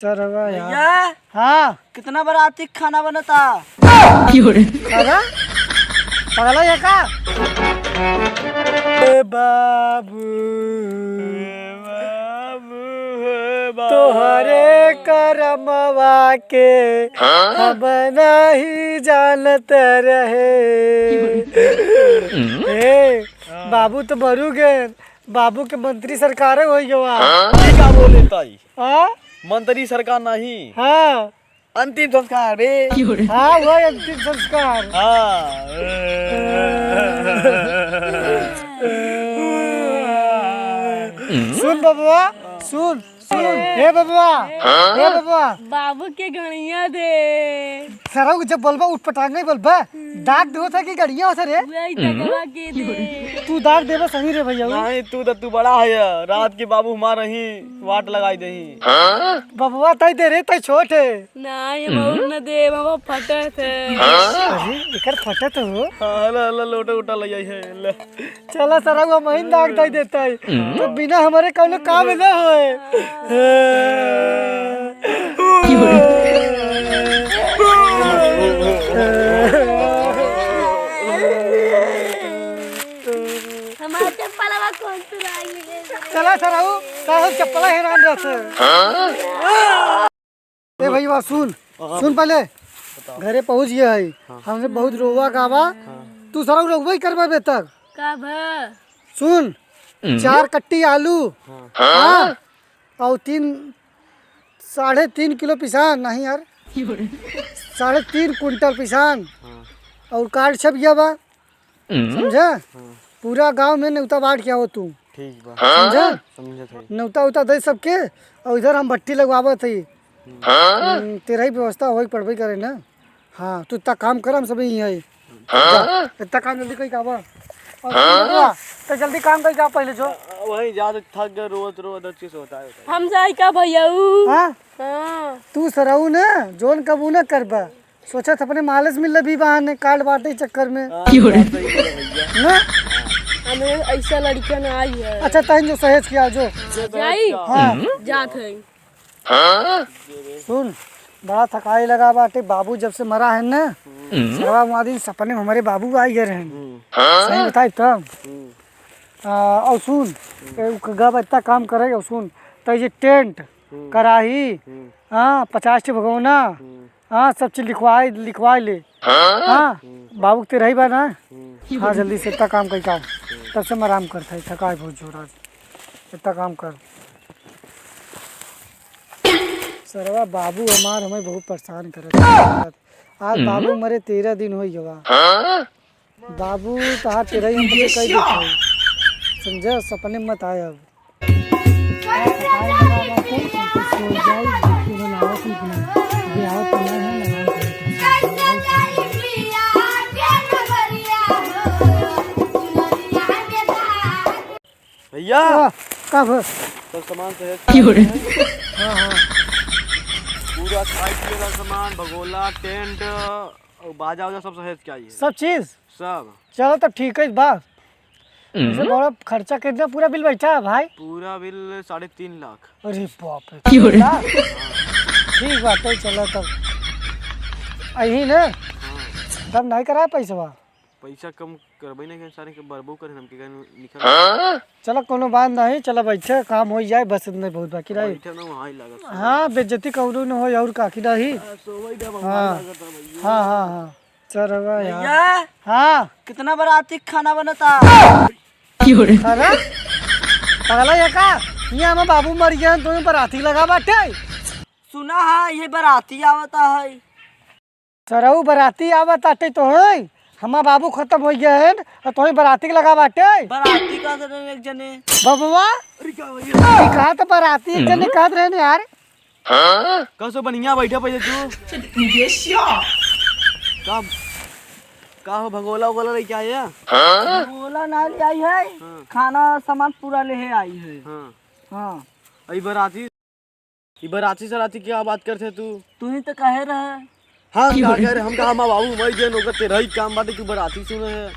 चल यार। भैया हाँ कितना बाराती खाना बनता। खाना पगला है का? ए बाबू तोहरे करमवा के हम नहीं जानत रहे। ए बाबू तो मरू गए, बाबू के मंत्री सरकार हो गया। क्या बोले ताई? हाँ मंत्री सरकार नहीं, हाँ अंतिम संस्कार बे। हाँ वो अंतिम संस्कार। सुन बबुआ सुन सुन हे बबुआ हे बबुआ बाबू के घड़िया दे। सरा जब बोलबा उठ पटांग नहीं बोलबा, दाग दो था कि गड़िया होता रे। वही तकवा के दे। तू दाग देबा सही रे भैया। नहीं तू बड़ा है, रात के बाबू हमार रही वाट लगाई दही। बबुआ तई दे रे, तई छोट है। ना ये बहुत न दे, बाबा फटे थे। अरे एकर फटत हो। ला लोटा उटा ले आई है ले। चला सरा वो महीन दाग दई देता है तो बिना हमारे कौनो काम ना होए। हमारे चप्पलवा कौन चुराई? चला सराऊ साहब चप्पल हैरान रहते। ए भैया सुन सुन पहले घरे पहुंच गया है, हमसे बहुत रोवा गावा। तू सराऊ रोवा ही करवा बे तक। कब? सुन 4 कट्टी आलू, हाँ और 3.5 किलो पिसान, नहीं यार 3.5 कुंटल पिसान और कार्ड छप गया बा, समझा? पूरा गांव में न्योता बांट के आओ तू, ठीक बा समझा? समझत है। न्योता उता दे सबके और इधर हम भट्टी लगवावत है। तेरा ही व्यवस्था हो पड़बे करे ना। हाँ तू इतना काम कर, हम सब यही है। इतना काम जल्दी कहीं काबा और तो जल्दी काम कहीं का पहले जो वही ज्यादा थक गए, रोज अच्छे से होता है। हम जाई का भैया? हाँ हाँ तू सराऊ ना जोन कबू ना करबा, सोचा था अपने मालस मिल भी बहाने कार्ड बांटे चक्कर में ना। हमें ऐसा लड़कियां ना आई है। अच्छा तहन जो सहेज किया जो जाई हाँ जात है। सुन बड़ा थकाई लगा बाटे। बाबू जब से मरा है ना, सरवा वहाँ दिन सपने में हमारे बाबू आई गए हैं। सही बताई तब। और सुन गब इतना काम करे। और सुन तो ये टेंट कढ़ाई, हाँ 50 भगोना, हाँ सब चीज लिखवा ले। हाँ बाबू तेरा ही बा ना। हाँ जल्दी से इतना काम कर, तब से मैं आराम करता है। थकाई बहुत जोर, आज इतना काम कर। सरवा बाबू हमार हमें बहुत परेशान करे। आज बाबू मरे 13 दिन हो गया। बाबू तहां तेरा ही हमसे कही देते, समझा? सपने मत आए अब। भैया कब? सब सामान से हाँ हाँ पूरा खाई पिए का सामान, भगोला, टेंट और बाजा वाजा सब सहेज के आइए। सब चीज। सब चलो तब ठीक है बात। वैसे बड़ा खर्चा कितना पूरा बिल बैठा है भाई? पूरा बिल 3.5 लाख। अरे बाप रे, 3 लाख? ठीक बात है। चलो तब यही ना, तब नहीं कराए पैसा। पैसा कम करबे नहीं, सारे के बरबो करे हम के निकल। चलो कोनो बात नहीं, चलो बैठे काम हो जाए बस, इतना बहुत बाकी रही। बैठे ना वहां ही लागत। हाँ बेइज्जती कौनो न हो और काकी रही। सोवई दे वहां हाँ लागत भैया। हाँ हाँ हाँ चल रहा यार। भैया हाँ कितना बाराती खाना बनता। खाना पगला है का? यहाँ में बाबू मर गया, तुम्हें बराती लगा बाटे। सुना है ये बाराती आवता है। सरऊ बराती आवत आटे तो है, हमारा बाबू खत्म हो गया है और तुम्हें बराती लगा बाटे। बाराती का एक जने बबुआ कहा तो बराती एक जने कहत रहे ने यार। कसो बढ़िया बैठे पहले तू का हो भगोला वगोला लेके आया? बोला ना ले आई है। खाना सामान पूरा ले आई है। हाँ हाँ ई बराती सराती क्या बात करते तू ही तो कहे रहे। हाँ क्या कह रहे हम कहा हमारा बाबू मर गए नौकर तेरा ही काम बाटे तू बराती सुने है।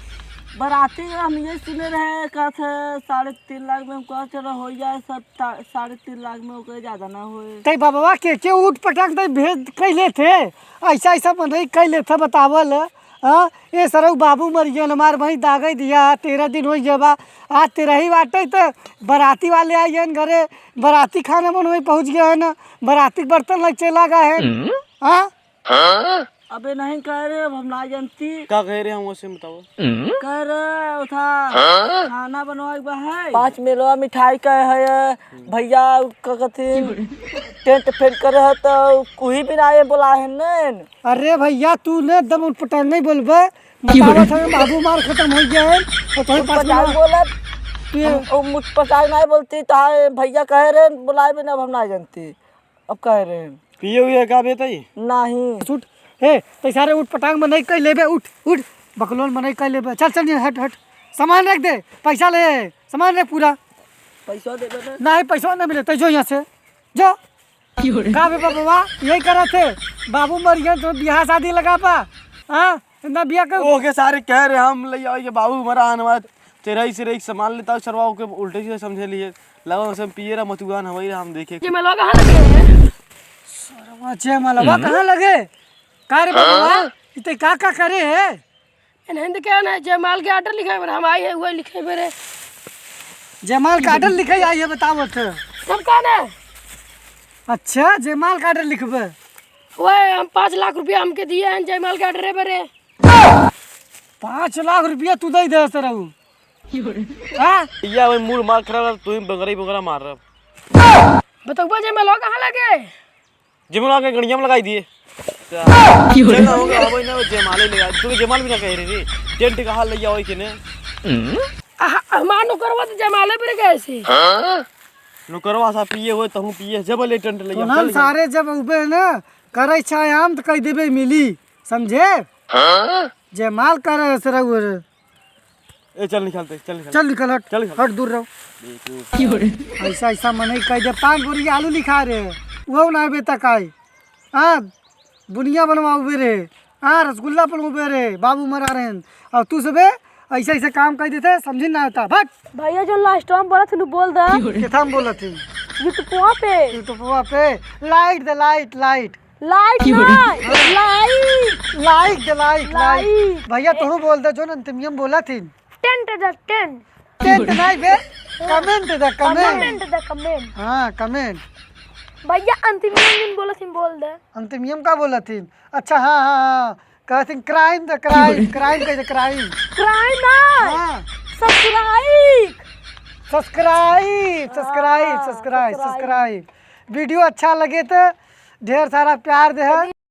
बराती हम ये सुने रहे कहते 3.5 लाख में कह चलो हो जाए सब 3.5 लाख में ओके ज्यादा ना होए। तई बाबा के उठ पटांग तई भेज कैले थे ऐसा ऐसा मन कैले थे बतावल। हाँ ये सरऊ बाबू मर गया हमार वहीं दागे दिया 13 दिन हो जबा आज 13 ही बाटे तो बराती वाले आई हैं घरे बराती खाने मन वहीं पहुँच गया है ना बराती बर्तन लग चला गए हैं। हाँ अबे नहीं कह रहे अब हम ना जानती क्या कह रहे हैं हम उसे बताओ। कह रहे था खाना बनवाए बा है 5 मेलवा मिठाई का है भैया का कथिन टेंट फेंट कर रहे तो कोई भी ना ये बोला है न। अरे भैया तू ने एकदम उठपटांग नहीं बोलबे बतावा था बाबू मार खत्म हो गया है और तुम्हारे पास पचास बोला मुझ पचास नहीं बोलती तो भैया कह रहे बुलाए भी ना हम ना जानती अब कह रहे हैं पिए हुए क्या बेटा ये नहीं उठ हे तो सारे उठ पटांग में नहीं कह लेबे उठ उठ बकलोल में नहीं कह लेबे चल चल हट हट सामान रख दे पैसा ले सामान रख पूरा पैसा दे दे नहीं पैसा नहीं मिले तो जो यहाँ से जो का बे बाबा यही करा थे बाबू मर गए तो बियाह शादी लगा पा हाँ ना बियाह कर ओके सारे कह रहे हम ले आओ ये बाबू मरा आने वाला तेरा ही सिरे सामान लेता सरवाओ के उल्टे से समझे लिए लगा सब पिए रहा मतुगान हमारी हम देखे ये मैं लोग कहाँ लगे अच्छा मलबा कहाँ लगे का रे बाबा इतने का करे है इन्हें तो क्या ना जयमाल के आर्डर लिखा है हम आए हैं वही लिखे मेरे जयमाल का आर्डर लिखे आई है बताओ तो सब कहा ना। अच्छा जयमाल का आर्डर लिखबे वह हम 5 लाख रुपया हमके दिए हैं जयमाल के आर्डर है मेरे 5 लाख रुपया तू दे दे सरऊ हाँ या वही मूड मार खराब तू ही बगरा ही बगरा मार रहा बताओ जयमाल लोग कहाँ लगे जिमला के गड़िया में लगाई दिए चलना होगा अब ना जयमाले ले आ तू जयमाल भी ना कह रही थी टेंट का हाल ले आओ कि ने हमार नौकरवा तो जयमाले पर गए थे नौकरवा सा पिए हुए तहू पिए जब ले टेंट ले हम सारे जब उबे ना करे छायाम तो कह देबे मिली समझे जयमाल करे सरऊ ए चल निकलते चल निकल हट चल हट दूर रहो ऐसा ऐसा मन कह दे 5 बोरी आलू लिखा रहे वो ना बेटा काई हाँ बुनिया बनवा उबे रहे हाँ रसगुल्ला पर उबे रहे बाबू मरा रहे हैं और तू सबे ऐसे ऐसे काम कर देते समझी ना आता भट भैया जो लास्ट टाइम बोला था बोल दे किथा में बोला थी यूट्यूब पे यूट्यूब पे लाइट दे light light light light light दे लाइट लाइट भैया तू बोल दे जो अंतिम बोला थी टेंट द टेंट टेंट नहीं बे कमेंट दे कमेंट द कमेंट हाँ कमेंट भैया अंतिम दिन बोला थी बोल दे अंतिम का बोला थी अच्छा हाँ हाँ हाँ कहते क्राइम द क्राइम क्राइम कहते क्राइम क्राइम ना हाँ subscribe subscribe subscribe subscribe subscribe video अच्छा लगे तो ढेर सारा प्यार दे